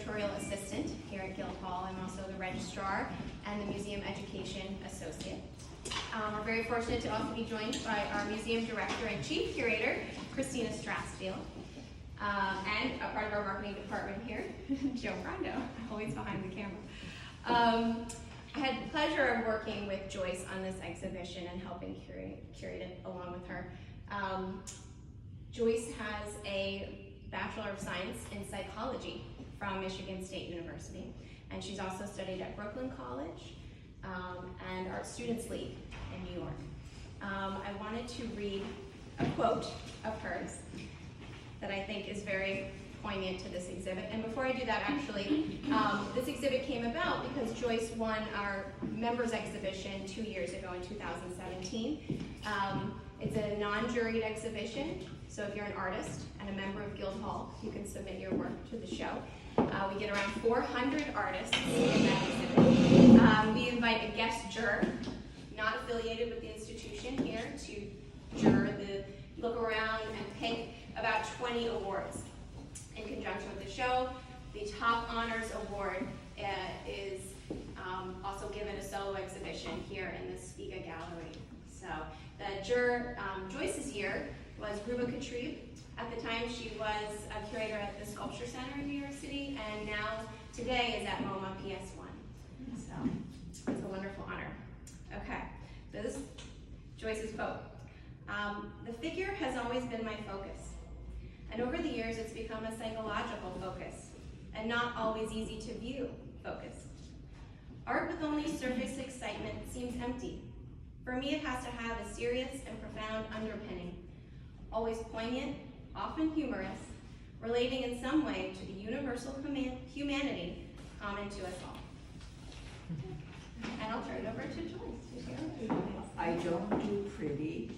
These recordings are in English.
curatorial assistant here at Guildhall. I'm also the registrar and the museum education associate. We're very fortunate to also be joined by our museum director and chief curator, Christina Strassfield, and a part of our marketing department here, Joe Rondo, always behind the camera. I had the pleasure of working with Joyce on this exhibition and helping curate it along with her. Joyce has a Bachelor of Science in Psychology from Michigan State University, and she's also studied at Brooklyn College and Art Students League in New York. I wanted to read a quote of hers that I think is very poignant to this exhibit. And before I do that, actually, this exhibit came about because Joyce won our members exhibition 2 years ago in 2017. It's a non-juried exhibition, so if you're an artist and a member of Guildhall, you can submit your work to the show. We get around 400 artists in that exhibit. We invite a guest juror, not affiliated with the institution here, to juror look around and pick about 20 awards. In conjunction with the show, the top honors award is also given a solo exhibition here in the Spiga Gallery. So the juror Joyce's year was Ruba Katrib. At the time, she was a curator at the Sculpture Center in New York City, and now today is at MoMA PS1. So it's a wonderful honor. Okay, so this is Joyce's quote. The figure has always been my focus, and over the years it's become a psychological focus, and not always easy to view focus. Art with only surface excitement seems empty. For me, it has to have a serious and profound underpinning, always poignant, often humorous, relating in some way to the universal humanity common to us all. And I'll turn it over to Joyce to share. I don't do pretty.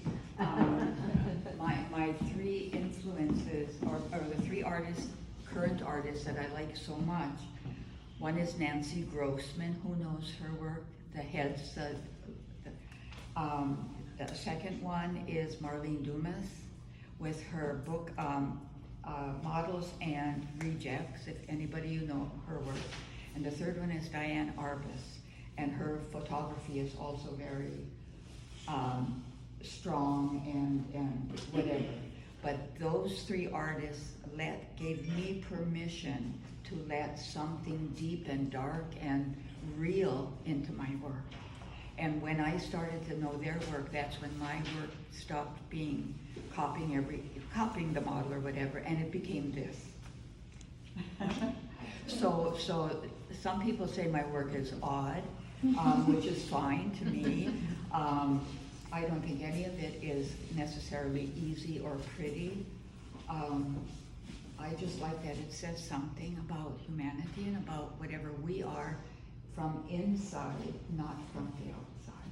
My three influences are the three artists, current artists that I like so much. One is Nancy Grossman, who knows her work, the heads. The second one is Marlene Dumas with her book Models and Rejects, if anybody you know her work. And the third one is Diane Arbus, and her photography is also very strong and whatever. But those three artists gave me permission to let something deep and dark and real into my work. And when I started to know their work, that's when my work stopped being copying the model or whatever, and it became this. So some people say my work is odd, which is fine to me. I don't think any of it is necessarily easy or pretty. I just like that it says something about humanity and about whatever we are from inside, not from the outside.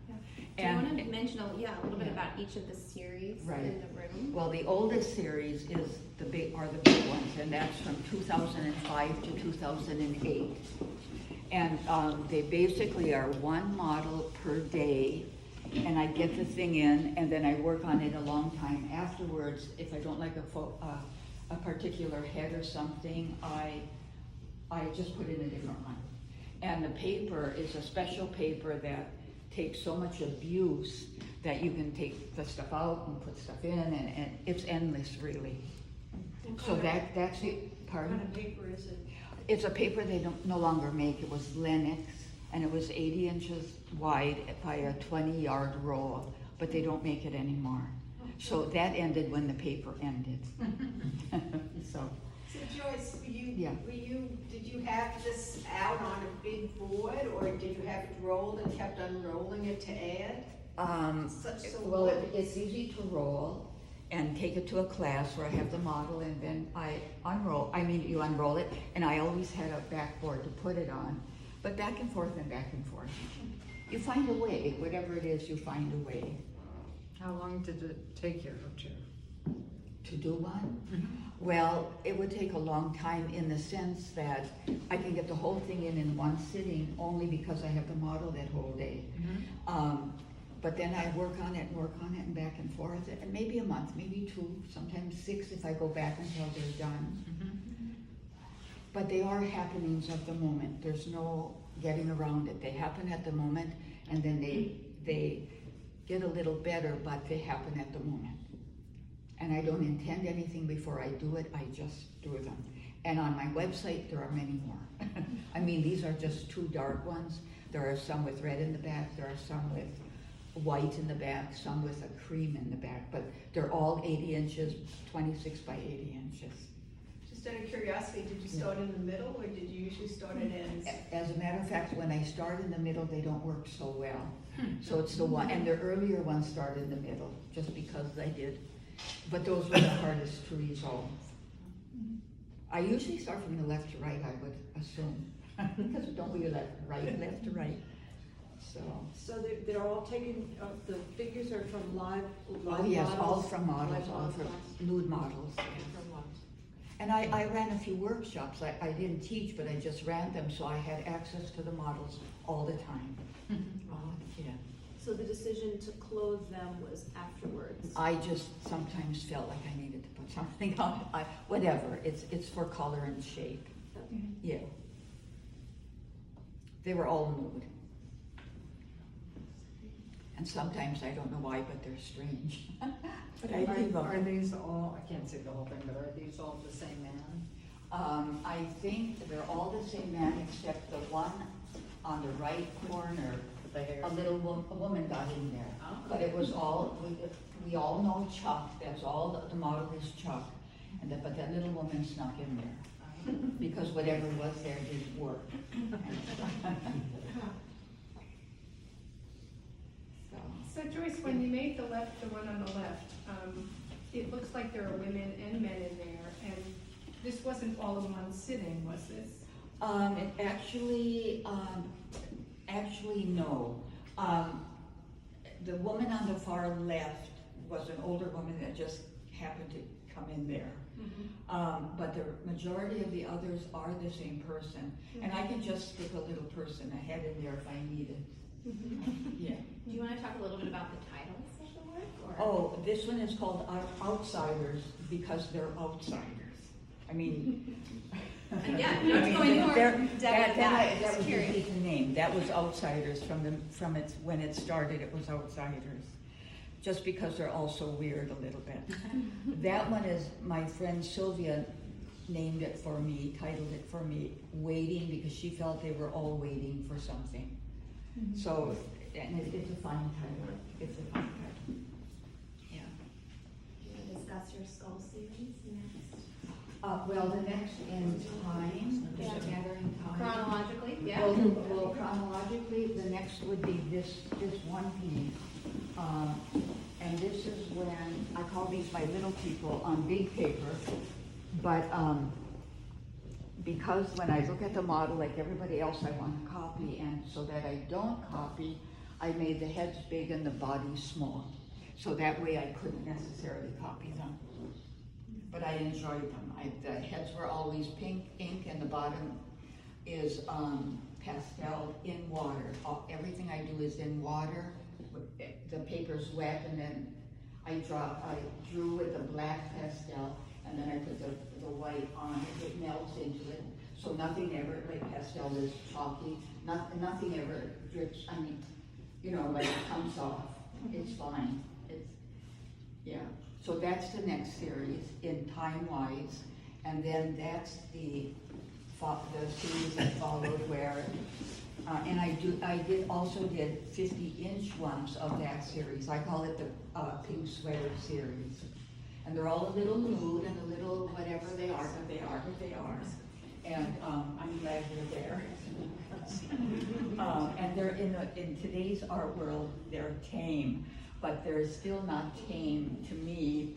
Yeah. Do you want to mention a little bit about each of the series in the room? Well, the oldest series are the big ones, and that's from 2005 to 2008. And they basically are one model per day, and I get the thing in, and then I work on it a long time afterwards. If I don't like a particular head or something, I just put in a different one. And the paper is a special paper that takes so much abuse that you can take the stuff out and put stuff in, and it's endless, really. So that's it. Pardon? What kind of paper is it? It's a paper they no longer make. It was Lennox, and it was 80 inches wide by a 20-yard roll, but they don't make it anymore. So that ended when the paper ended. So Joyce, did you have this out on a big board, or did you have it rolled and kept unrolling it to add? It's easy to roll and take it to a class where I have the model, and then you unroll it, and I always had a backboard to put it on, but back and forth and back and forth. You find a way, whatever it is, you find a way. How long did it take you to do one? Mm-hmm. Well, it would take a long time in the sense that I can get the whole thing in one sitting only because I have the model that whole day. Mm-hmm. But then I work on it and back and forth, and maybe a month, maybe 2, sometimes 6 if I go back until they're done. But they are happenings of the moment. There's no getting around it. They happen at the moment, and then they get a little better, but they happen at the moment. And I don't intend anything before I do it, I just do them. And on my website, there are many more. I mean, these are just two dark ones. There are some with red in the back, there are some with white in the back, some with a cream in the back, but they're all 80 inches, 26 by 80 inches. Just out of curiosity, did you start in the middle, or did you usually start at ends? As a matter of fact, when I start in the middle, they don't work so well. So it's the one, and the earlier ones start in the middle, just because I did. But those were the hardest to resolve. I usually start from the left to right, I would assume, because don't we left to right. So they're all taken, the figures are from live Oh yes, all models? from models, Live all from models. nude models. From models. And I ran a few workshops. I didn't teach, but I just ran them, so I had access to the models all the time. Yeah. So the decision to clothe them was afterwards? I just sometimes felt like I needed to put something on. Whatever, it's for color and shape. Okay. Yeah. They were all nude. And sometimes I don't know why, but they're strange. But I leave them. Are these all, I can't see the whole thing, but are these all the same man? I think they're all the same man except the one on the right corner. The hair? A woman got in there. Oh. But it was all, we all know Chuck, that's all the model is Chuck. But that little woman snuck in there. Because whatever was there didn't work. So Joyce, when you made the one on the left, it looks like there are women and men in there, and this wasn't all in one sitting, was this? Actually, no. The woman on the far left was an older woman that just happened to come in there. But the majority of the others are the same person. And I can just stick a little person ahead in there if I need it. Yeah. Do you want to talk a little bit about the titles of the work? Or? Oh, this one is called Outsiders because they're outsiders. I mean. Yeah, not to go into more depth with that. That Just was the curious. reason name. That was Outsiders from its when it started. It was Outsiders, just because they're also weird a little bit. That one is my friend Sylvia named it for me, titled it for me, Waiting, because she felt they were all waiting for something. So, and it's a fine title. It's a fine title. Yeah. Do you want to discuss your skull series next? Well, the next in time, does it matter in time? Chronologically, yeah. Well, chronologically, the next would be this one piece. And this is when, I call these my little people on big paper, but because when I look at the model, like everybody else, I want to copy, and so that I don't copy, I made the heads big and the body small. So that way I couldn't necessarily copy them. But I enjoyed them. The heads were always pink ink, and the bottom is pastel in water. Everything I do is in water. The paper's wet, and then I drew with the black pastel, and then I put the white on it. It melts into it, so nothing ever, like pastel is chalky, nothing ever drips. I mean, like it comes off. It's fine. Yeah. So that's the next series in time-wise, and then that's the series that followed where, and I also did 50-inch ones of that series. I call it the pink sweater series, and they're all a little nude and a little whatever they are, but they are what they are, and I'm glad they're there. And they're in today's art world, they're tame. But they're still not tame to me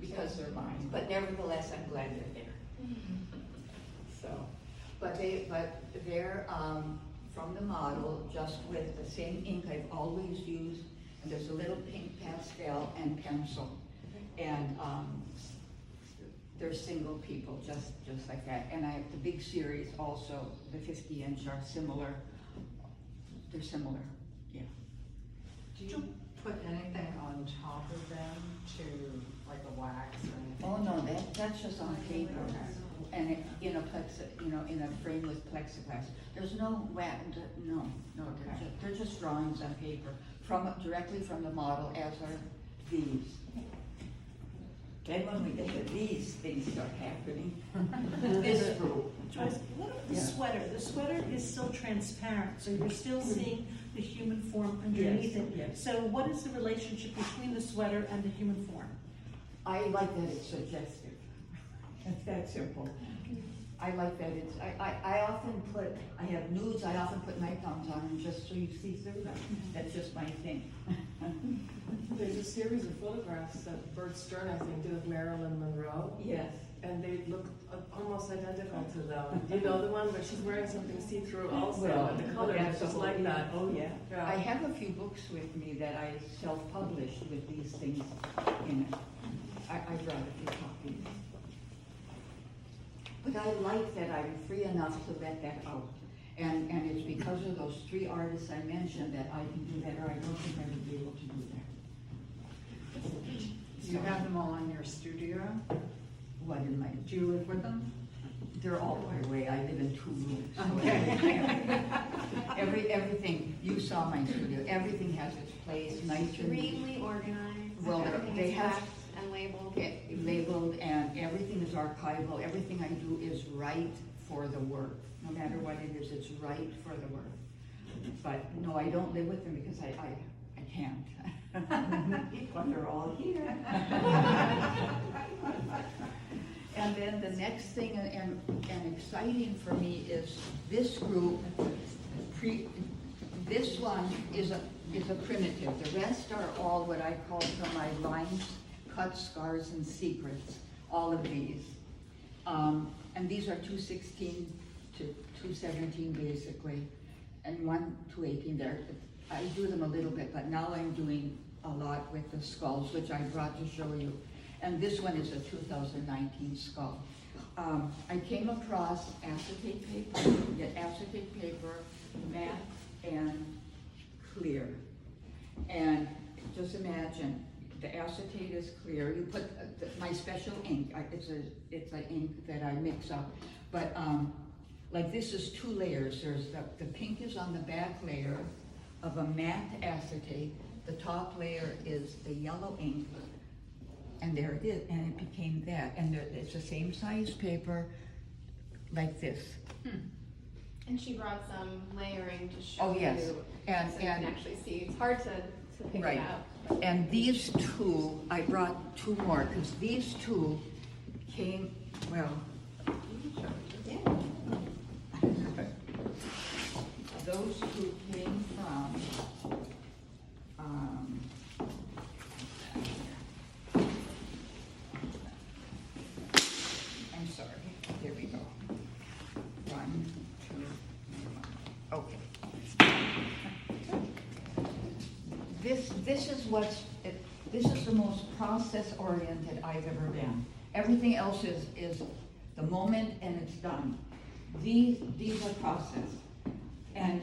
because they're mine. But nevertheless, I'm glad they're there. So, but they're from the model, just with the same ink I've always used. And there's a little pink pastel and pencil, and they're single people, just like that. And I have the big series also. The 50-inch are similar. They're similar. Yeah. Do you put anything on top of them to, like a wax or anything? Oh, no, that's just on paper. and in a in a frame with plexiglass. There's no they're just drawings on paper directly from the model, as are these. Then when we get to these, things start happening. This group. Joyce, what about the Yeah. sweater? The sweater is still transparent, so you're still seeing the human form underneath Yes, it. yes. So what is the relationship between the sweater and the human form? I like that it's suggestive. It's that simple. I like that it's, I often put, I have nudes, I often put night gowns on them just so you see through them. That's just my thing. There's a series of photographs that Bert Stern, I think, did of Marilyn Monroe, Yes. and they look almost identical to them. You know the one where she's wearing something see-through also, Well, and the color that's is just a whole- like that. Oh, yeah. I Yeah. have a few books with me that I self-published with these things in it. I brought a few copies. But I like that I'm free enough to let that out. And it's because of those three artists I mentioned that I can do that, or I don't think I would be able to do that. Do you have them all in your studio? What in my, Do you live with them? they're all my way, I live in 2 rooms. So Okay. everything, you saw my studio, everything has its place, nice and Extremely organized. Well, Everything they is have- tracked and labeled. labeled, and everything is archival. Everything I do is right for the work. No matter what it is, it's right for the work. But no, I don't live with them because I can't. But they're all here. And then the next thing, and exciting for me, is this group. This one is a primitive. The rest are all what I call from my lines, cuts, scars, and secrets. All of these, and these are 216 to 217 basically, and 1 to 18 there. I do them a little bit, but now I'm doing a lot with the skulls, which I brought to show you. And this one is a 2019 skull. I came across acetate paper, matte and clear. And just imagine, the acetate is clear. You put my special ink. It's an ink that I mix up. But like this is 2 layers. There's the pink is on the back layer of a matte acetate. The top layer is the yellow ink. And there it is, and it became that. And it's the same size paper, like this. And she brought some layering to show Oh, yes. you, And- so you can actually see. It's hard to pick Right. it out. And these 2, I brought 2 more, because these 2 came, well, those 2 came from, I'm sorry, here we go. 1, 2, okay. This is the most process-oriented I've ever been. Everything else is the moment and it's done. These are process. And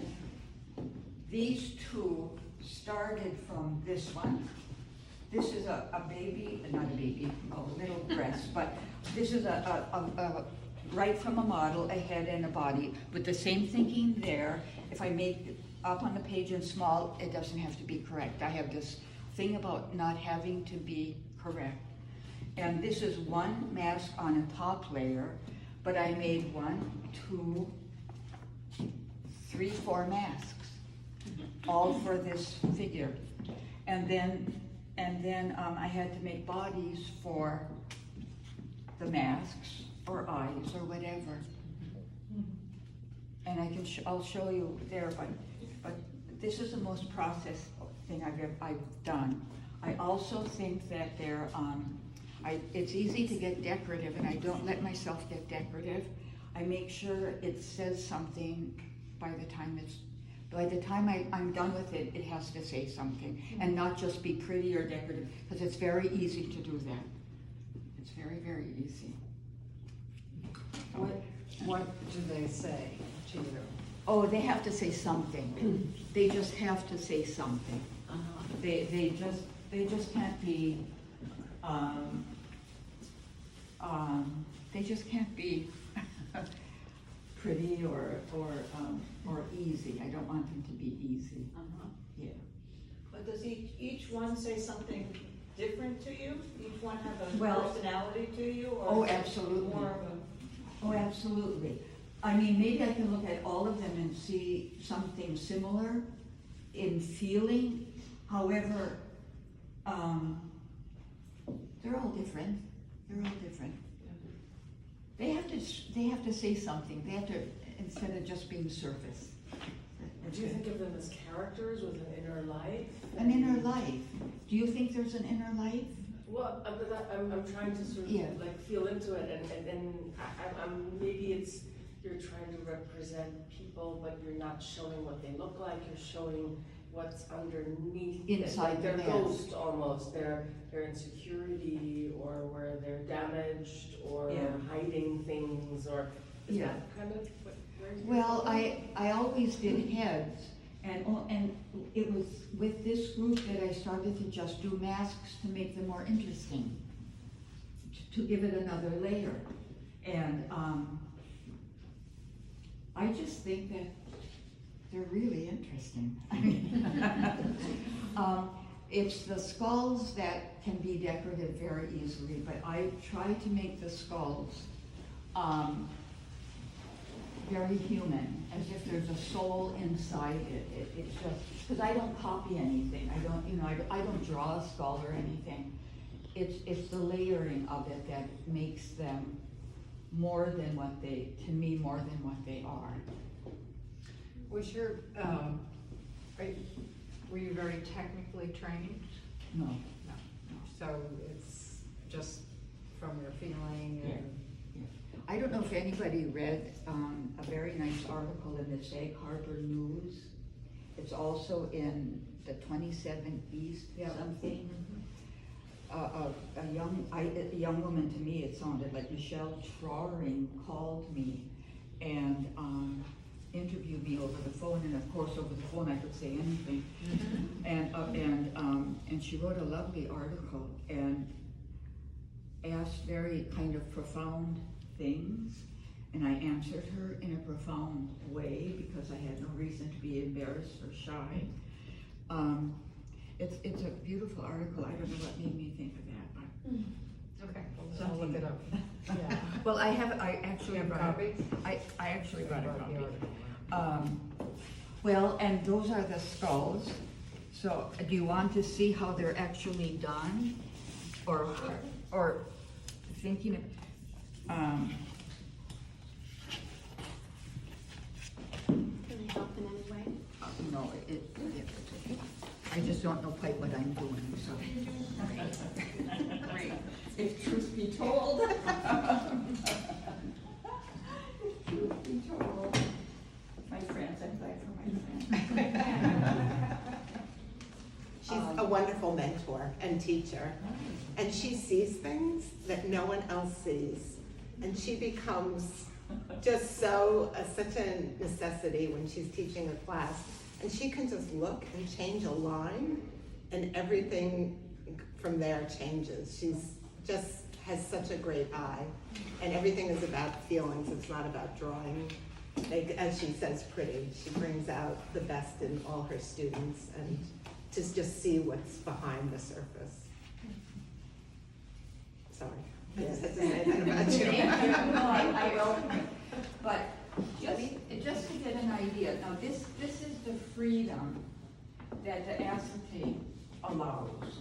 these 2 started from this one. This is a baby, not a baby, a little breast, but this is a right from a model, a head and a body, with the same thinking there. If I make it up on the page in small, it doesn't have to be correct. I have this thing about not having to be correct. And this is 1 mask on a top layer, but I made 1, 2, 3, 4 masks, all for this figure. And then I had to make bodies for the masks or eyes or whatever. And I'll show you there, but this is the most processed thing I've done. I also think that it's easy to get decorative, and I don't let myself get decorative. I make sure it says something by the time I'm done with it, it has to say something, and not just be pretty or decorative, because it's very easy to do that. It's very, very easy. What do they say to you? Oh, they have to say something. They just have to say something. They just can't be, they just can't be pretty or easy. I don't want them to be easy. Uh-huh. Yeah. But does each one say something different to you? Each one have a Well- personality to you, or Oh, is it absolutely. more of a? Oh, absolutely. I mean, maybe I can look at all of them and see something similar in feeling. However, they're all different. They're all different. They have to say something. They have to, instead of just being surface. Do you think of them as characters with an inner life? An inner life. Do you think there's an inner life? Well, I'm trying to sort of Yeah. like feel into it, and I'm maybe it's you're trying to represent people, but you're not showing what they look like. You're showing what's underneath it, Inside like their the mask. ghost almost, their insecurity, or where they're damaged, or Yeah. hiding things, or is Yeah. that kind of where you're Well, going? I always did heads, and it was with this group that I started to just do masks to make them more interesting, to give it another layer. And I just think that they're really interesting. I mean, it's the skulls that can be decorative very easily, but I try to make the skulls very human, as if there's a soul inside it. It's just, because I don't copy anything. I don't, I don't draw a skull or anything. It's the layering of it that makes them more than what they, to me, more than what they are. Was your, were you very technically trained? No. No. So it's just from your feeling Yeah. and? I don't know if anybody read a very nice article in the Sag Harbor News. It's also in the 27 East Yeah. something. A young woman, to me it sounded like Michelle Troring, called me and interviewed me over the phone, and of course over the phone I could say anything. And she wrote a lovely article and asked very kind of profound things, and I answered her in a profound way because I had no reason to be embarrassed or shy. It's a beautiful article. I don't know what made me think of that, but Okay, I'll look it up. Yeah. well, I actually You have brought copies? I actually brought a Brought the copy. Well, and those are the skulls. So, do you want to see how they're actually done, or thinking of? Can I help in any way? No, it's okay. I just don't know quite what I'm doing, so. Great. If truth be told. If truth be told. My friends, I'm glad for my friends. She's a wonderful mentor and teacher, and she sees things that no one else sees, and she becomes just such a necessity when she's teaching a class, and she can just look and change a line, and everything from there changes. She's just has such a great eye, and everything is about feelings. It's not about drawing. As she says, pretty. She brings out the best in all her students, and to just see what's behind the surface. Sorry, I just had to say that about you. No, I will. But just to get an idea, now this is the freedom that the acetate allows.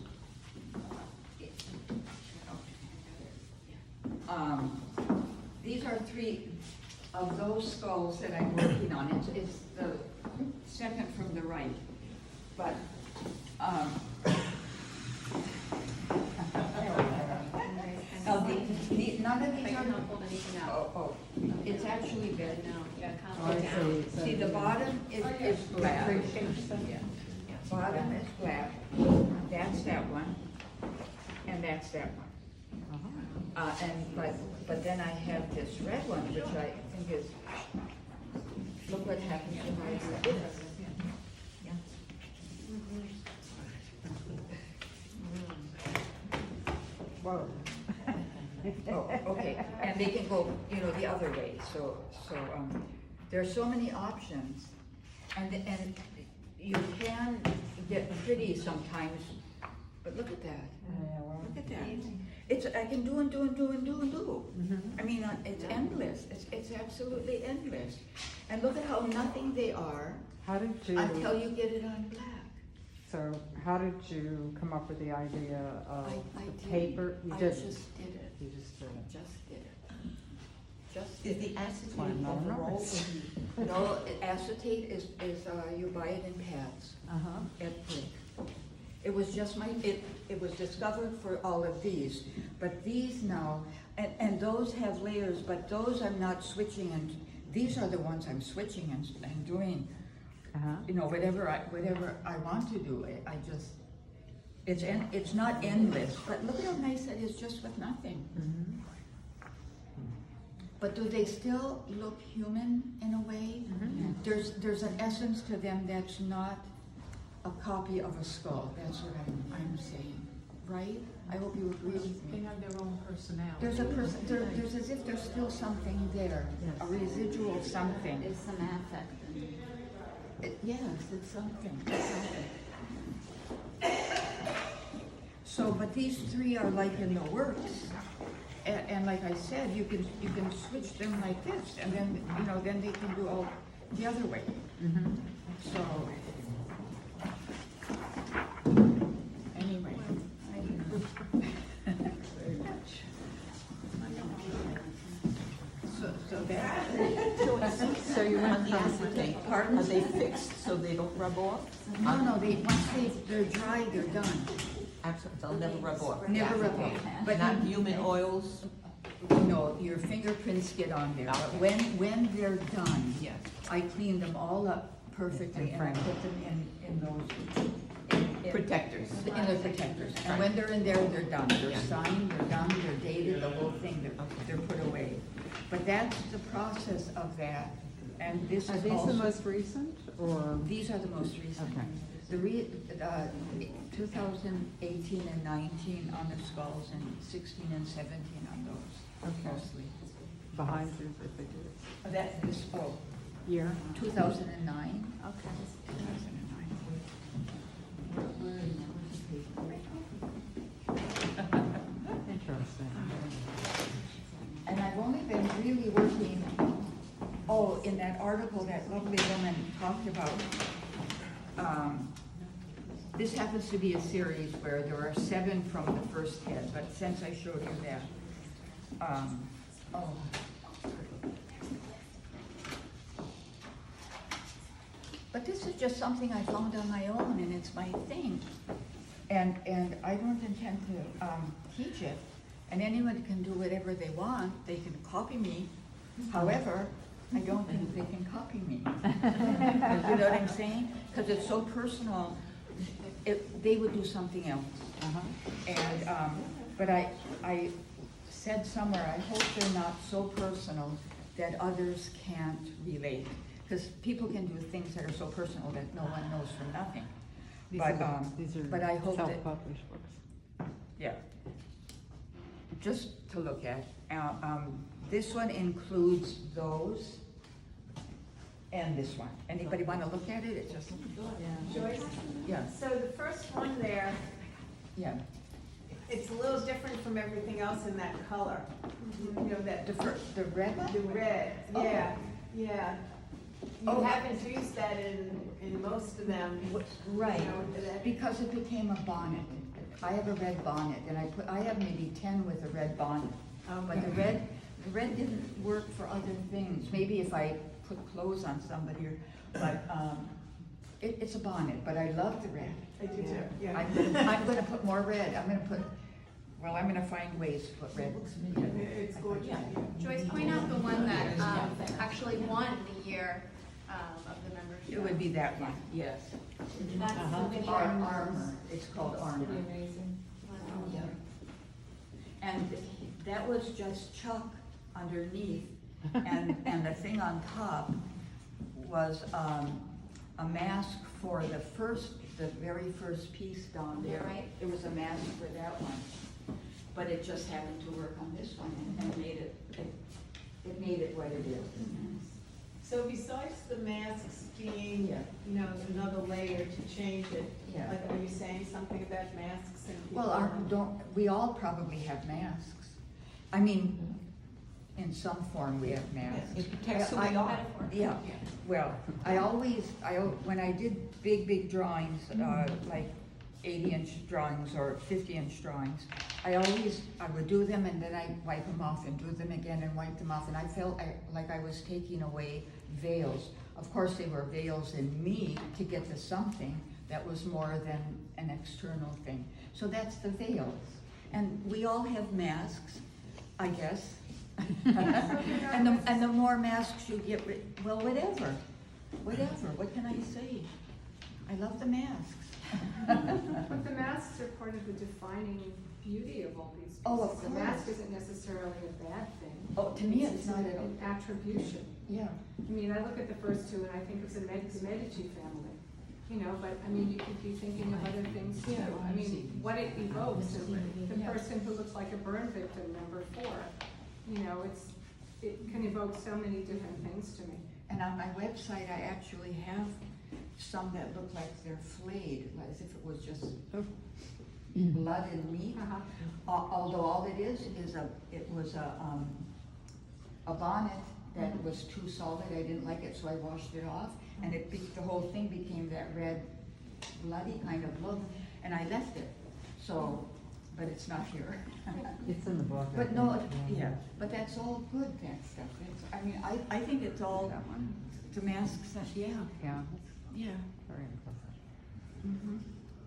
These are 3 of those skulls that I'm working on. It's the second from the right, but none of If I these are. can help hold anything up. Oh, it's actually bad. No, you gotta calm it down. See, the bottom is black. Yeah. Bottom is black. That's that one, and that's that one. But then I have this red one, which I think is. Look what happens to my red. Yeah. Whoa. Oh, okay, and they can go, you know, the other way, so, there are so many options, and you can get pretty sometimes, but look at that, look at that. It's, I can do and do and do and do and do. I mean, it's endless, it's absolutely endless. And look at how nothing they are How did you, until you get it on black. so how did you come up with the idea of I the did. paper? You I didn't. just did it, You just did it. just did it. Just Is did the acetate Well, no, no. overall? it. No, acetate is, you buy it in pads Uh-huh. at Prick. It was just it was discovered for all of these, but these now, and those have layers, but those I'm not switching, and these are the ones I'm switching and doing, Uh-huh. you know, whatever I want to do. I just, it's not endless, but look at how nice that is just with nothing. Mhm. But do they still look human in a way? Mhm. There's an essence to them that's not a copy of a skull. That's what I'm saying, right? I hope you agree with They me. have their own personality. There's a person. There's as if there's still something there, a residual something. It's some affect. Yes, it's something. It's something. So, but these three are like in the works. And like I said, you can switch them like this, and then, you know, then they can do all the other way. Mhm. So, anyway. Very much. So that, So you on went the from, acetate, Pardon? are they fixed so they don't rub off? No, once they're dry, they're done. Absolutely, they'll never rub off. Never rub off. But Not human oils? no, your fingerprints get on there. But when they're done, Yes. I clean them all up perfectly and I put them in those, in Protectors. in the protectors. And when they're in there, they're done. They're signed, they're done, they're dated, the whole thing, they're put away. But that's the process of that. And this are is these the also, most recent, or? these are the most recent. Okay. The 2018 and 19 on the skulls and 16 and 17 on those, Okay. mostly. Behind you, if they do. That is, oh, Year? 2009. Okay. 2009. Interesting. And I've only been really working, in that article that lovely woman talked about. This happens to be a series where there are 7 from the first head, but since I showed you that, But this is just something I found on my own, and it's my thing. And I don't intend to teach it. And anyone can do whatever they want. They can copy me. However, I don't think they can copy me. You know what I'm saying? Because it's so personal. They would do something else. And but I said somewhere, I hope they're not so personal that others can't relate. Because people can do things that are so personal that no one knows from nothing. These are But I hope that, self-published books. yeah. Just to look at, this one includes those and this one. Anybody want to look at it? It's just, Joyce? yeah, So the first one there, yeah. it's a little different from everything else in that color. You know, that, The red one? the red, Oh. yeah. You Oh. haven't used that in most of them. Right, You know, that- because it became a bonnet. I have a red bonnet, and I have maybe 10 with a red bonnet. But the red didn't work for other things. Maybe if I put clothes on somebody, but it's a bonnet, but I love the red. I do too, yeah. I'm gonna put more red. I'm gonna find ways to put red. It's gorgeous, yeah. Joyce, point out the one that actually won the year of the membership. It would be that one, yes. That's the Armor, it's called armor. amazing. Yeah. And that was just Chuck underneath, and the thing on top was a mask for the very first piece down there. Right. It was a mask for that one. but it just happened to work on this one and made it, it made it what it is. So besides the masks being, Yeah. you know, another layer to change it, Yeah. like, are you saying something about masks and people? Well, we all probably have masks. I mean, in some form we have masks. It protects who I- we are. Metaphor. Yeah, well, when I did big drawings, like 80-inch drawings or 50-inch drawings, I would do them and then I'd wipe them off and do them again and wipe them off, and I felt like I was taking away veils. Of course, they were veils in me to get to something that was more than an external thing. So that's the veils. And we all have masks, I guess. And the more masks you get well, whatever, what can I say? I love the masks. But the masks are part of the defining beauty of all these pieces. Oh, of The mask course. isn't necessarily a bad thing. Oh, to me, it's not at all. an attribution. Yeah, I mean, I look at the first two and I think of the Medici family, you know, but I mean, you could be thinking of other things too. Yeah, I mean, what it evokes, and the Yeah. person who looks like a burn victim, number 4, you know, it can evoke so many different things to me. and on my website, I actually have some that look like they're flayed, as if it was just blood and meat. Uh-huh. Although all it is it was a bonnet that was too solid. I didn't like it, so I washed it off, and the whole thing became that red, bloody kind of look, and I left it. So, but it's not here. It's in the book. I But no, think, yeah, but that's all good, that stuff. I think it's all, That one? the masks, yeah, Yeah, yeah. very impressive. Mhm.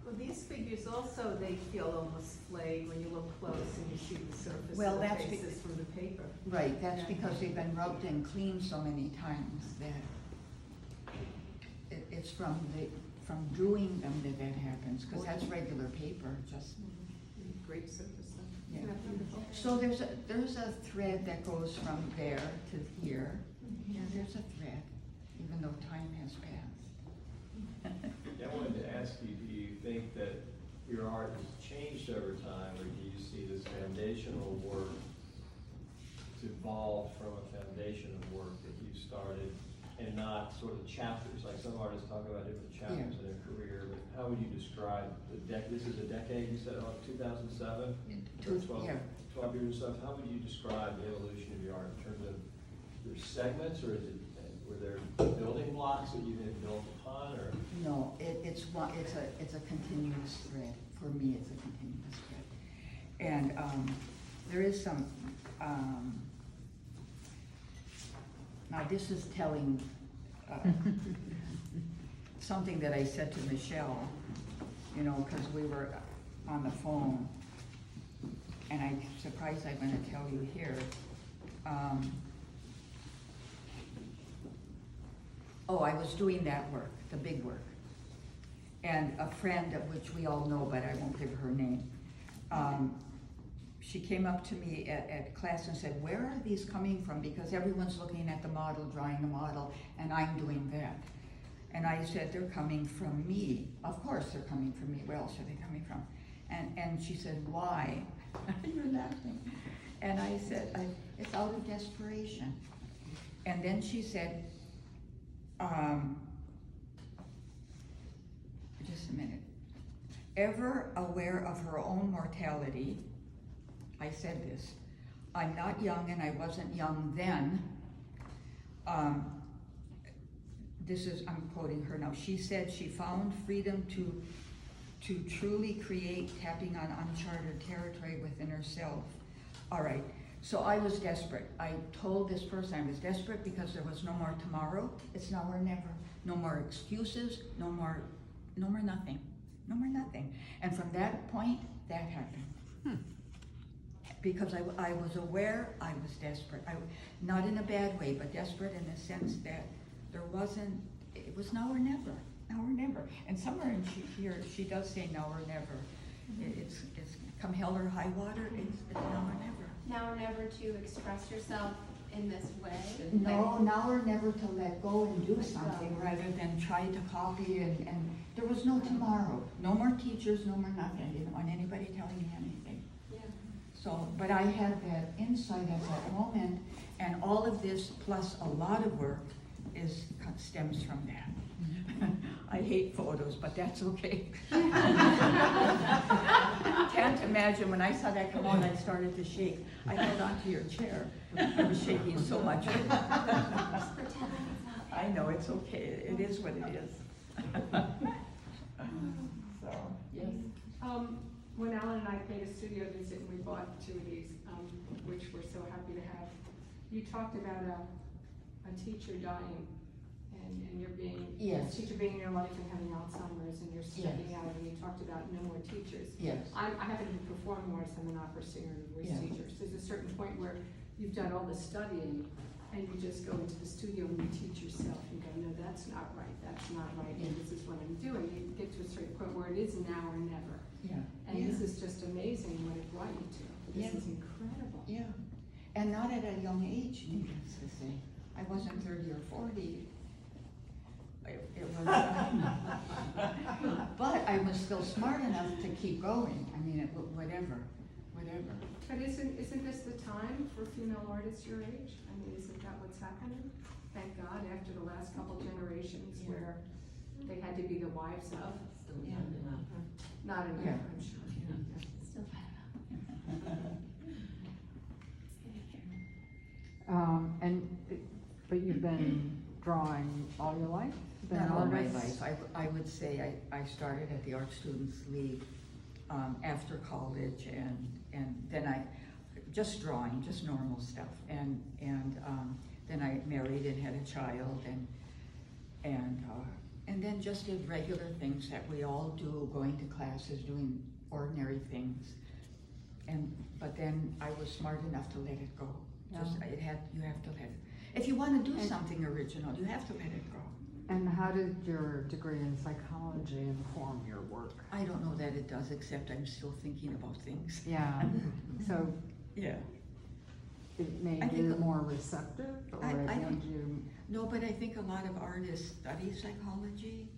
Well, these figures also, they feel almost flayed when you look close and you see the surface Well, of the that's faces from the paper. Right, that's Yeah. because they've been rubbed and cleaned so many times that it's from doing them that happens, because that's regular paper, just, Great surface. yeah. Isn't that beautiful? So there's a thread that goes from there to here. Yeah, there's a thread, even though time has passed. Yeah, I wanted to ask you, do you think that your art has changed over time, or do you see this foundational work to evolve from a foundation of work that you started, and not sort of chapters, like some artists talk about different chapters in their career, but how would you describe this is a decade, you said, 2007? Or 12, Yeah. 12 years or so, how would you describe the evolution of your art in terms of your segments, or were there building blocks that you had built upon, or? No, it's a continuous thread. For me, it's a continuous thread. And there is some, now this is telling something that I said to Michelle, you know, because we were on the phone, and I'm surprised I'm gonna tell you here. I was doing that work, the big work. And a friend, of which we all know, but I won't give her name, she came up to me at class and said, where are these coming from? Because everyone's looking at the model, drawing the model, and I'm doing that. And I said, they're coming from me. Of course they're coming from me. Where else are they coming from? And she said, why? You're laughing. And I said, it's out of desperation. And then she said, just a minute. Ever aware of her own mortality, I said this, I'm not young and I wasn't young then. I'm quoting her now. She said she found freedom to truly create, tapping on uncharted territory within herself. All right, so I was desperate. I told this person I was desperate because there was no more tomorrow. It's now or never. No more excuses, no more nothing. No more nothing. And from that point, that happened. Because I was aware, I was desperate. Not in a bad way, but desperate in the sense that it was now or never, now or never. And somewhere in here, she does say now or never. It's come hell or high water, it's now or never. Now or never to express yourself in this way? No, now or never to let go and do something rather than try to copy and there was no tomorrow. No more teachers, no more nothing. I didn't want anybody telling me anything. Yeah. So, but I had that insight at that moment, and all of this plus a lot of work stems from that. I hate photos, but that's okay. Can't imagine when I saw that come on, I started to shake. I held onto your chair. I was shaking so much. I know, it's okay. It is what it is. So, yes. When Alan and I paid a studio visit and we bought 2 of these, which we're so happy to have, you talked about a teacher dying and you're being, Yes. teacher being in your life and having Alzheimer's and you're stepping out and you talked about no more teachers. Yes. I happen to be performing arts, I'm an opera singer and voice Yeah. teacher. So there's a certain point where you've done all the studying and you just go into the studio and you teach yourself and go, no, that's not right, and this is what I'm doing. You get to a certain point where it is now or never. Yeah. And this is just amazing what it brought you to. This is incredible. Yeah. And not at a young age, needless to say. I wasn't 30 or 40. It was, but I was still smart enough to keep going. I mean, whatever. But isn't this the time for female artists your age? I mean, isn't that what's happening? Thank God, after the last couple generations where they had to be the wives of. Yeah. Not enough, Yeah. I'm sure. Still But you've been drawing all your life? Been Not an all my artist? life. I would say I started at the Art Students League after college, and then I just drawing, just normal stuff, and then I married and had a child, and then just did regular things that we all do, going to classes, doing ordinary things, but then I was smart enough to let it go. Just you have to let it. If you want to do something original, you have to let it go. And how did your degree in psychology inform your work? I don't know that it does, except I'm still thinking about things. Yeah, so Yeah. it made I think you more receptive, or I it think- made you? No, but I think a lot of artists study psychology.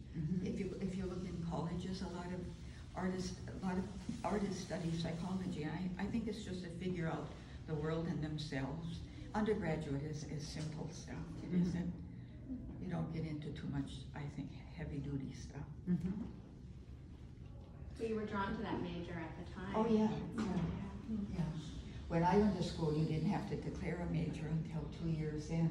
If you look in colleges, a lot of artists study psychology. I think it's just to figure out the world and themselves. Undergraduate is simple stuff. It isn't. You don't get into too much, I think, heavy duty stuff. So you were drawn to that major at the time? Oh, yeah. When I went to school, you didn't have to declare a major until 2 years in.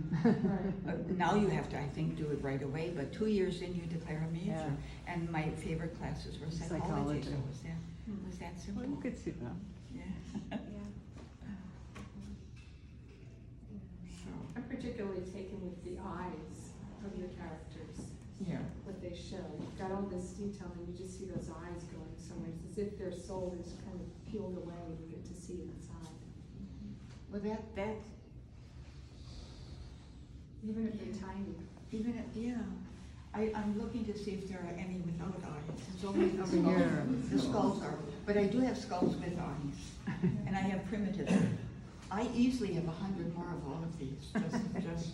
Now you have to, I think, do it right away, but 2 years in, you declare a major. Yeah. And my favorite classes were psychology, so it was that simple. Well, you could see that. Yeah. So, I'm particularly taken with the eyes of your characters, yeah. what they show. You've got all this detail and you just see those eyes going somewhere. It's as if their soul is kind of peeled away and you get to see it inside. Well, that, Even if they're tiny. even if, yeah. I'm looking to see if there are any without eyes. It's only the Over skulls. here. The skulls are, but I do have skulls with eyes, and I have primitives. I easily have 100 more of all of these, just.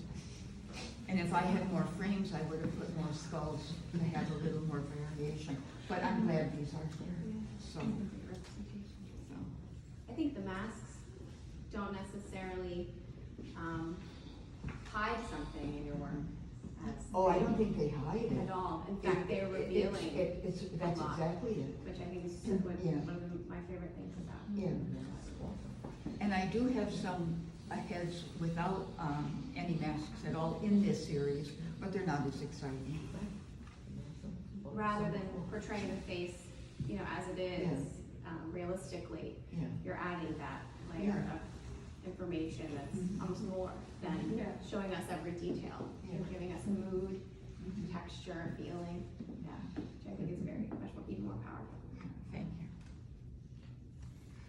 And if I had more frames, I would have put more skulls to have a little more variation. But I'm glad these are here, so. I think the masks don't necessarily hide something in your work. Oh, I don't think they hide it. At all. In fact, they're revealing. That's a lot, exactly it. Which I think is one of my favorite things about. Yeah. And I do have some heads without any masks at all in this series, but they're not as exciting. Rather than portraying the face, as it is, realistically, Yeah. you're adding that layer Yeah. of information that's almost more than showing us every detail. Yeah. You're giving us a mood, texture, feeling, which I think is even more powerful. Thank you.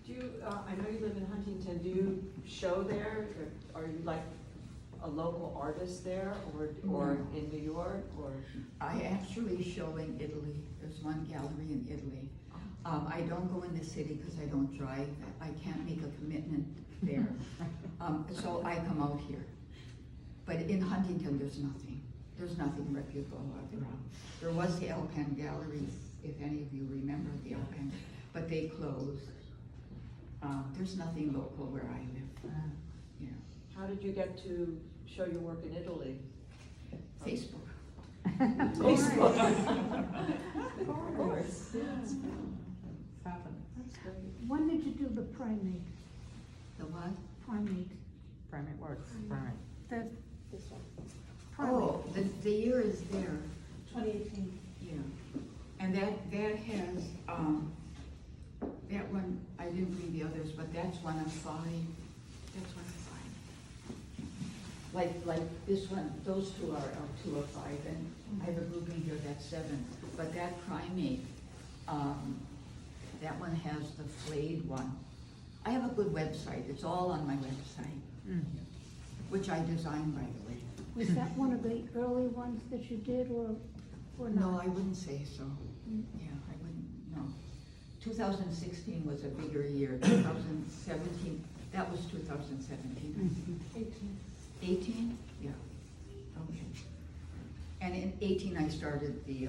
Do you, I know you live in Huntington, do you show there? Or are you like a local artist there, or in New York, or? I actually show in Italy. There's one gallery in Italy. I don't go in the city because I don't drive. I can't make a commitment there. So I come out here. But in Huntington, there's nothing. There's nothing reputable around. There was the Alpan Gallery, if any of you remember the Alpan, but they closed. There's nothing local where I live, you know. How did you get to show your work in Italy? Facebook. Facebook. Of course. It's happened. When did you do the primate? The what? Primate. Primate works, primate. The This one. primate. Oh, the year is there, 2018. yeah. And that has, that one, I didn't read the others, but that's 1 of 5. That's 1 of 5. Like this one, those two are 2 of 5, and I have a grouping here that's 7. But that primate, that one has the flayed one. I have a good website, it's all on my website, which I designed, by the way. Was that one of the early ones that you did, or not? No, I wouldn't say so. Yeah, I wouldn't, no. 2016 was a bigger year, 2017, that was 2017. 18? Yeah, okay. And in 18, I started the,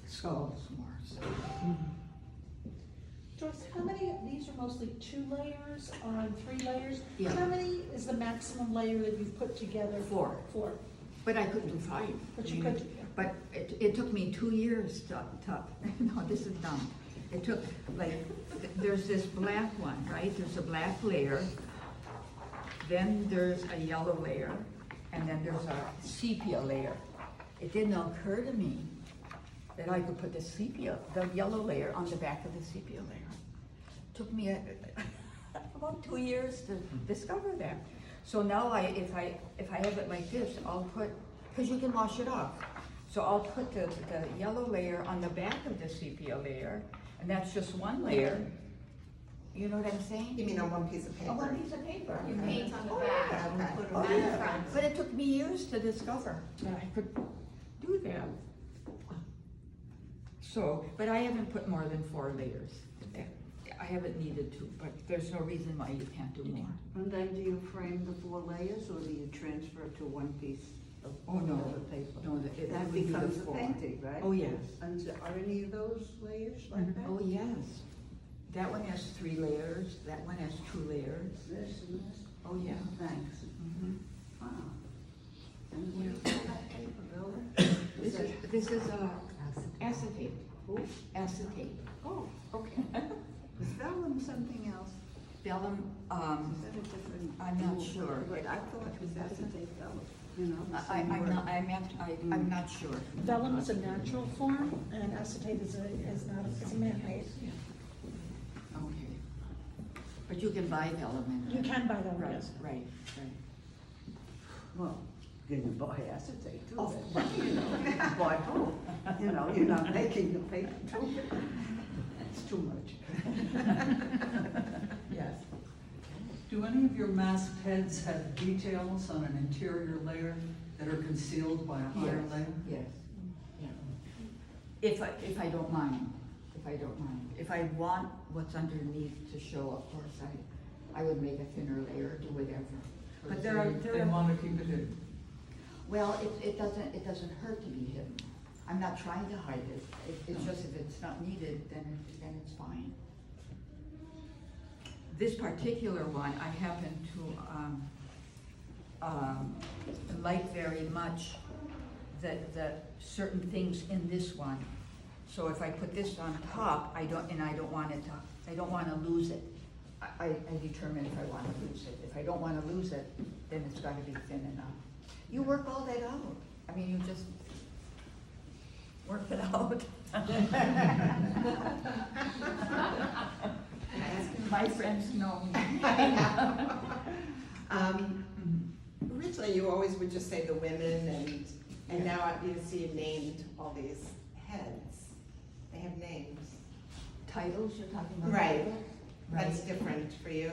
skulls more, so. Joyce, how many of these are mostly 2 layers on 3 layers? Yeah. How many is the maximum layer that you've put together? 4. 4. But I could do 5. But you could, But it took me 2 years to, no, this is dumb. It took, like, there's this black one, right? There's a black layer, then there's a yellow layer, and then there's a sepia layer. It didn't occur to me that I could put the yellow layer on the back of the sepia layer. Took me about 2 years to discover that. So now if I have it like this, I'll put, because you can wash it off. So I'll put the yellow layer on the back of the sepia layer, and that's just 1 layer. You know what I'm saying? You mean on one piece of paper? On 1 piece of paper. You paint on the Oh, back. yeah. and put it Oh, on the yeah. front. But it took me years to discover that I could do that. So, but I haven't put more than 4 layers. I haven't needed to, but there's no reason why you can't do more. And then do you frame the 4 layers, or do you transfer it to one piece of Oh, no. paper? No, it That would be the becomes a 4. painting, right? Oh, yes. And are any of those layers like that? Oh, yes. That one has 3 layers, that one has 2 layers. This and this? Oh, yeah. Thanks. Mhm. Wow. And what is that paper, Bill? This is acetate. Who? Acetate. Oh, okay. Is vellum something else? Vellum, Is that a different? I'm not sure. But I thought it was acetate vellum, you know? the I'm same not, word. I'm not sure. vellum is a natural form, and acetate is a man-made. Okay. But you can buy vellum in. You can buy vellum, Right, yes. right. Well, you can buy acetate too. Oh, then. You know, you can buy both. You know, you're not making the paper too. It's too much. Yes. Do any of your masked heads have details on an interior layer that are concealed by a higher Yes, layer? yes, yeah. If I don't mind, If I want what's underneath to show, of course, I would make a thinner layer, do whatever. But They want to keep it hidden. well, it doesn't hurt to be hidden. I'm not trying to hide it. It's just if it's not needed, then it's fine. This particular one, I happen to like very much the certain things in this one. So if I put this on top, I don't want to lose it. I determine if I want to lose it. If I don't want to lose it, then it's got to be thin enough. You work all that out. I mean, you just work it out. My friends know me. Originally, you always would just say the women, and now you see you named all these heads. They have names. Titles you're talking about? Right. titles? That's Right. different for you.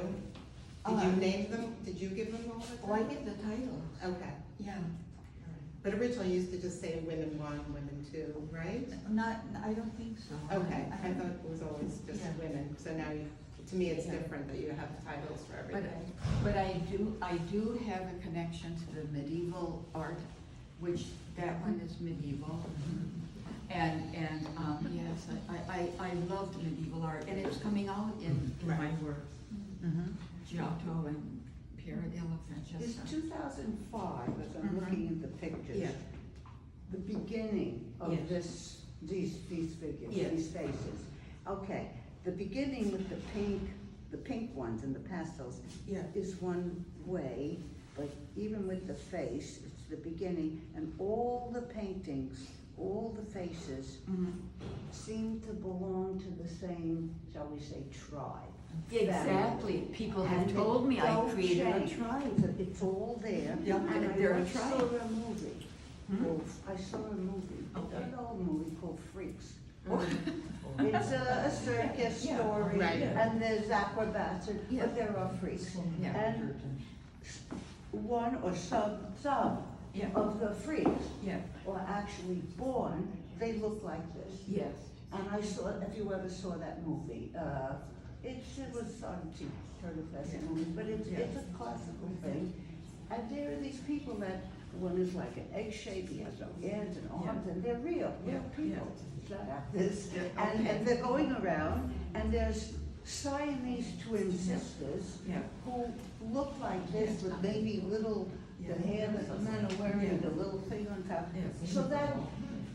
Did you name them? Did you give them all the Oh, I titles? give the titles. Okay. Yeah. But originally, you used to just say women 1, women 2, right? I don't think so. Okay, I thought it was always just Yeah. women, so now to me, it's Yeah. different that you have titles for everything. But I do have a connection to the medieval art, which that one is medieval. Yes, I loved medieval art, and it's coming out in my work. Giotto and Piero della It's Francesca. 2005, as I'm Mhm. looking at the pictures. Yeah. The beginning of Yes. these figures, Yes. these faces. Okay, the beginning with the pink ones and the pastels Yeah. is one way, but even with the face, it's the beginning, and all the paintings, all the faces seem to belong to the same, shall we say, tribe. Exactly, people have And told me I don't created a change. tribe. It's all there. Yeah, And they're a I once tribe. saw a movie. I saw a movie, Okay. an old movie called Freaks. It's a circus Yeah, story, right. and there's acrobats, Yeah. but there are freaks. Yeah. And one or some Yeah. of the freaks Yeah, are actually born, they look like this. yes. And I saw, if you ever saw that movie, it was on Turner Fest movies, but it's a classical thing. And there are these people that, one is like an egg shape, he has no hands and arms, and they're real people. It's not actors. And they're going around, and there's Siamese twin sisters Yeah. who look like this with maybe little, the hair that the men are wearing, the little thing on top. Yeah. So that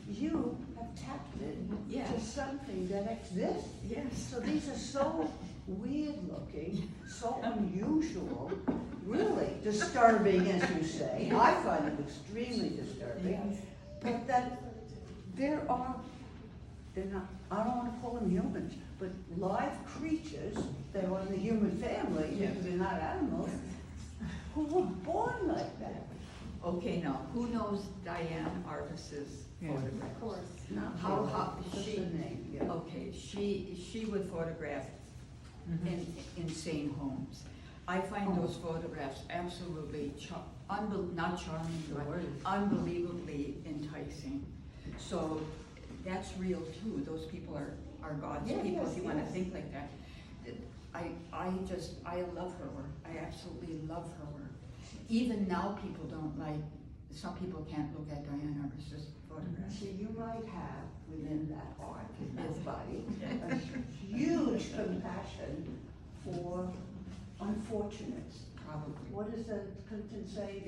you have tapped it Yeah. to something that exists. Yes. So these are so weird looking, so unusual, really disturbing, as you say. I find it extremely disturbing. But that they're not, I don't wanna call them humans, but live creatures, they're in the human family, because they're not animals, who were born like that. Okay, now, who knows Diane Arbus's photograph? Of course. Not How really, just she, the name, yeah. okay, she would photograph in insane homes. I find those photographs absolutely not charming, but unbelievably enticing. So that's real too. Those people are God's Yes, people, if you wanna yes. think like that. I love her work. I absolutely love her work. Even now, people don't like, some people can't look at Diane Arbus's photographs. See, you might have within that heart, in that body, a huge compassion for unfortunates. Probably. What does Clinton say?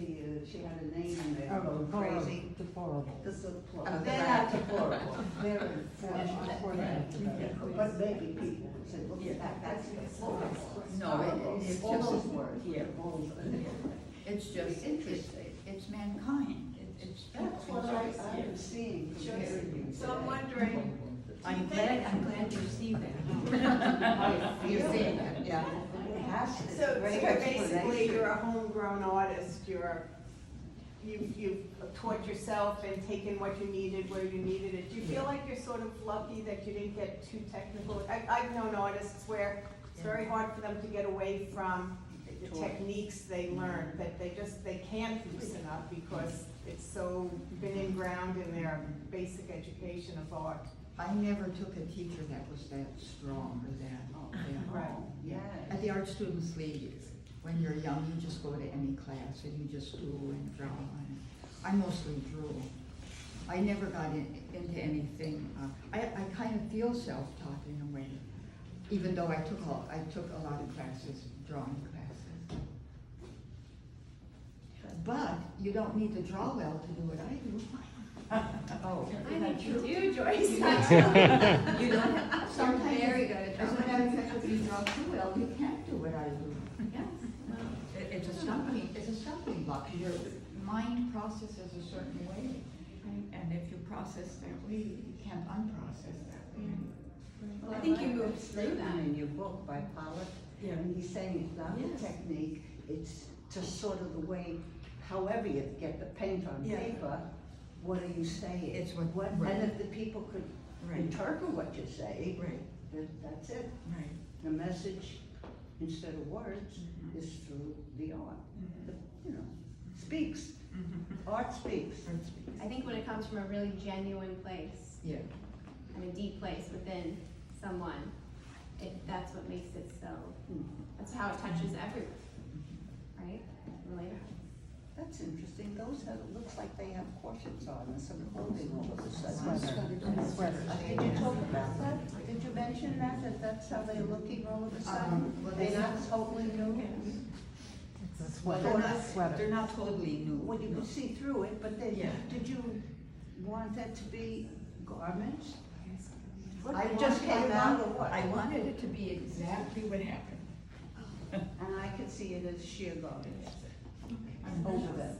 She had a name in there, going crazy. Deplorable. They're not deplorable. They're unfortunate. But maybe people would say, look at that, that's deplorable. No, it's All just, those words, yeah, all those. it's just, it's mankind. It's That's what I'm seeing from hearing you. So I'm wondering, I'm glad you see that. You're seeing that, yeah. It has to, it's so a great basically, explanation. you're a homegrown artist, you've taught yourself and taken what you needed where you needed it. Do you feel like you're sort of lucky that you didn't get too technical? I've known artists where it's very hard for them to get away from the techniques they learned, that they can't loosen up because it's so been ingrained in their basic education of art. I never took a teacher that was that strong or that. Right. Yeah. At the Art Students League, when you're young, you just go to any class and you just do and draw. And I mostly drew. I never got into anything. I kind of feel self-taught in a way, even though I took a lot of classes, drawing classes. But you don't need to draw well to do what I do. Oh. I think you do, Joyce. You don't have, sometimes. You're very good at As a drawing. matter of fact, if you draw too well, you can't do what I do. Yes, well, It's a stumbling block. Your mind processes a certain way. And if you process that way, you can't unprocess that way. Well, I think like you moved that through that. statement in your book by Pollock, Yeah. and he's saying it's not the Yes. technique, it's just sort of the way, however you get the paint on Yeah. paper, what are you saying? It's what- right. And if the people could Right. interpret what you say, Right, then that's it. right. The message, instead of words, Mhm. is through the art. Mhm. Speaks, art speaks. I think when it comes from a really genuine place Yeah. and a deep place within someone, that's what makes it so, that's how it touches everyone, right? Relatable. That's that's interesting, those have, it looks like they have corsets on and some clothing over the side. Sweaters. Did you talk about that? Did you mention that that's how they're looking all of a sudden? well, They're not totally new? It's a Well, sweater. they're not totally new. Well, you could see through it, but then, Yeah. did you want that to be garments? I It just came out or what? I wanted it to be exactly what happened. And I could see it as sheer garments over them.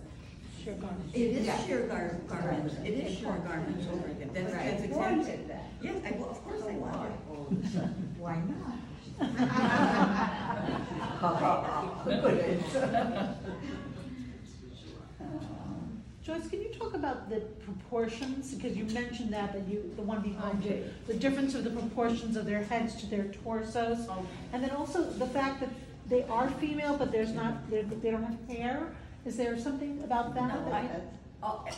Sheer garments. It is Yeah. sheer garments, it is sheer garments over them, that's Right. exactly. Wanted that. Yes, of course I Why wanted. all of a sudden? Why not? Good answer. Joyce, can you talk about the proportions, because you mentioned that you, the one behind you, the difference of the proportions of their heads to their torsos, and then also the fact that they are female, but there's not, they don't have hair, is there something about that? No, that you-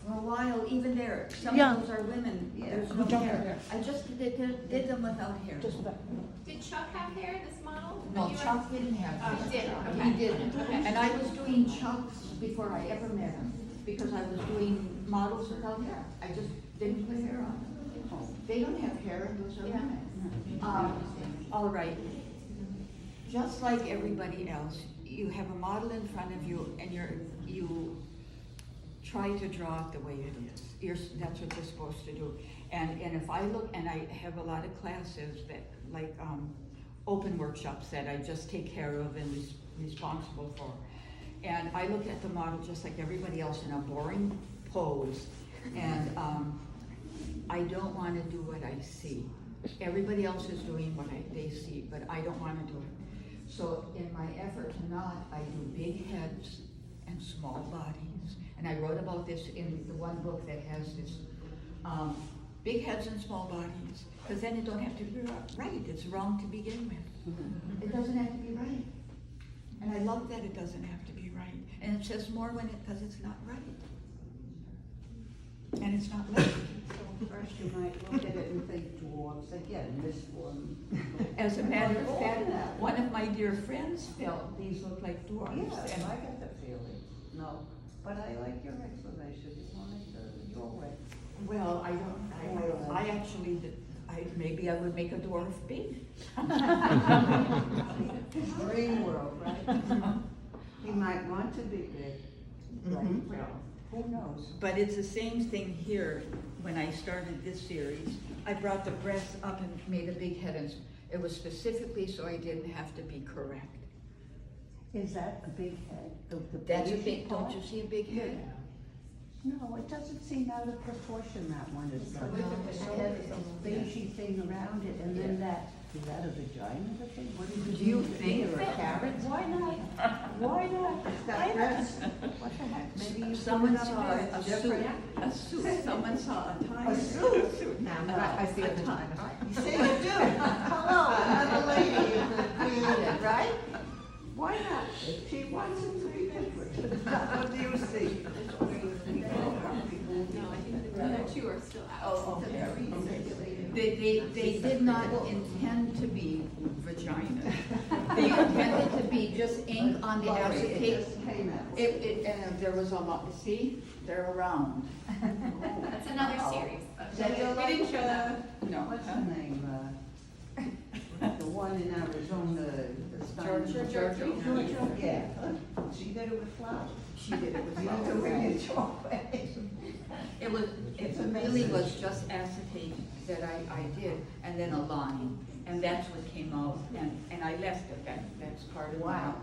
for a while, even there, some Yeah. of those are women, there's Who no don't have hair. hair. I just did them without hair. Just that. Did Chuck have hair, this model? No, You were- Chuck didn't have Oh, hair. he did, He okay. didn't, Okay. and I was doing Chuck's before I ever met him, because I was doing models without hair. I just didn't put hair on them. They don't have hair, and those are Yeah. women. All right, just like everybody else, you have a model in front of you, and you try to draw it the way it is. That's what you're supposed to do. And if I look, and I have a lot of classes that, like, open workshops that I just take care of and responsible for. And I look at the model just like everybody else in a boring pose, and I don't wanna do what I see. Everybody else is doing what they see, but I don't wanna do it. So in my effort to not, I do big heads and small bodies. And I wrote about this in the one book that has this, big heads and small bodies, because then it don't have to be right, it's wrong to begin with. It doesn't have to be right. And I love that it doesn't have to be right. And it says more because it's not right. And it's not right. So first you might look at it and think dwarfs, again, this one. As a matter of fact, one of my dear friends felt these look like dwarfs. Yeah, And I got that feeling. No, but I like your explanation, you want it your way. well, I actually did, maybe I would make a dwarf big. Dream world, right? He might want to be big, right? Mhm. Well, who knows? But it's the same thing here. When I started this series, I brought the breasts up and made a big head, and it was specifically so I didn't have to be correct. Is that a big head? The That's a beigey big, part? don't you see a big head? No, it doesn't seem out of proportion, that one. It's like a head, a beigey thing around it, and then that, is that a vagina, the thing? What is it? Do you think? Or a carrot? Why not? Why not? It's got breasts. What the heck? Maybe you Someone put it saw on a suit, different- a suit, someone saw a tie. A suit? Now, I see a the tie. You see, you do. Hello, another lady is created, right? Why not? She wants it to be different. What do you see? No, I think the other two are still out. Oh, okay. They did not intend to be vagina. They intended to be just ink on the acetate. It just came out. And there was a lot, see, they're around. That's another series. So you're We like, didn't show that. No. what's her name? The one in Arizona, the Stein- Georgia. Yeah, she did it with flowers. She did it with You flowers. do it your way. It really was just acetate that I did, and then a line, and that's what came out, and I left it, that's part of my. Wow.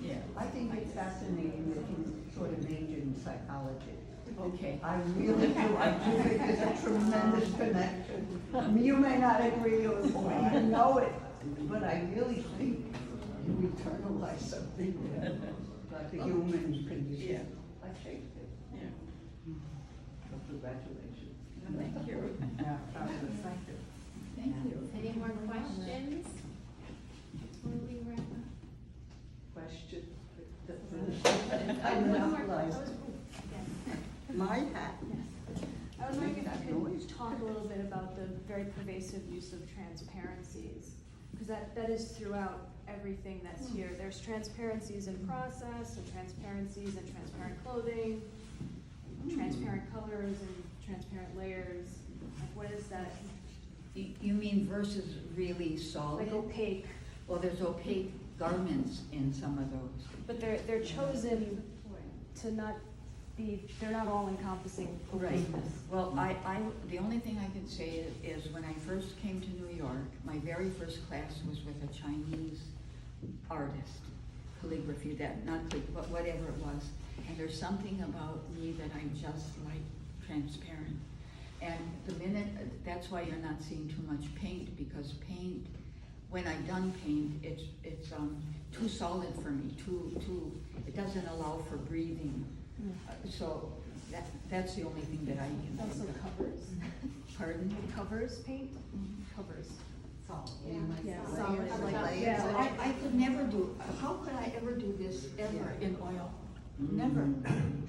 Yeah, I think it's fascinating that you sort of majored in psychology. okay. I really do. I do think there's a tremendous connection. You may not agree or even know it, but I really think you internalize something like the human condition. I Shakespeare. Yeah. So congratulations. Thank you. Yeah, that was effective. Thank you. Any more questions? Before we wrap up? Question. Oh, one more. monopolized my hat. I was wondering if Make that you noise. could talk a little bit about the very pervasive use of transparencies, because that is throughout everything that's here. There's transparencies in process, and transparencies in transparent clothing, transparent colors and transparent layers. Like, what is that? You mean versus really solid? Like opaque. Well, there's opaque garments in some of those. But they're chosen to not be, they're not all encompassing opaqueness. Well, the only thing I can say is when I first came to New York, my very first class was with a Chinese artist, calligraphy, but whatever it was. And there's something about me that I just like transparent. And the minute, that's why you're not seeing too much paint, because paint, when I've done paint, it's too solid for me, it doesn't allow for breathing. So that's the only thing that I can Also think of. covers. Pardon? Covers paint? Covers. Solid. Yeah, solid, like, Yeah, I could never do, how could I ever do this ever in oil? Never.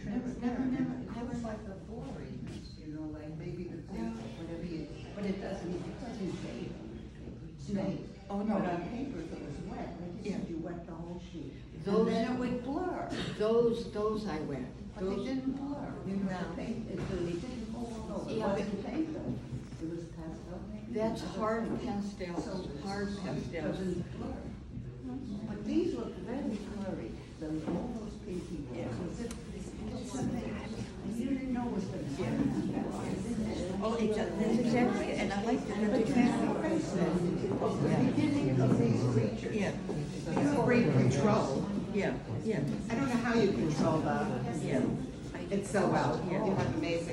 Never like the blurriness, you know, like maybe the thing, whatever you, but it doesn't fade. Stay. Oh, no. But on paper, if it was wet, like you said, you wet the whole sheet. Those- And then it would blur. Those I wet. But they didn't blur. You know, the paint, it didn't go all over. Yeah. What did the paint though? It was pastel. That's hard pastels, hard pastels. Doesn't blur. But these look very blurry, all those pinky ones. You didn't know what was gonna happen. Oh, that's exactly it, and I like the Beginning of these creatures. Yeah, You have great control. yeah. I don't know how you control that. Yeah. It's so well. Yeah. You have amazing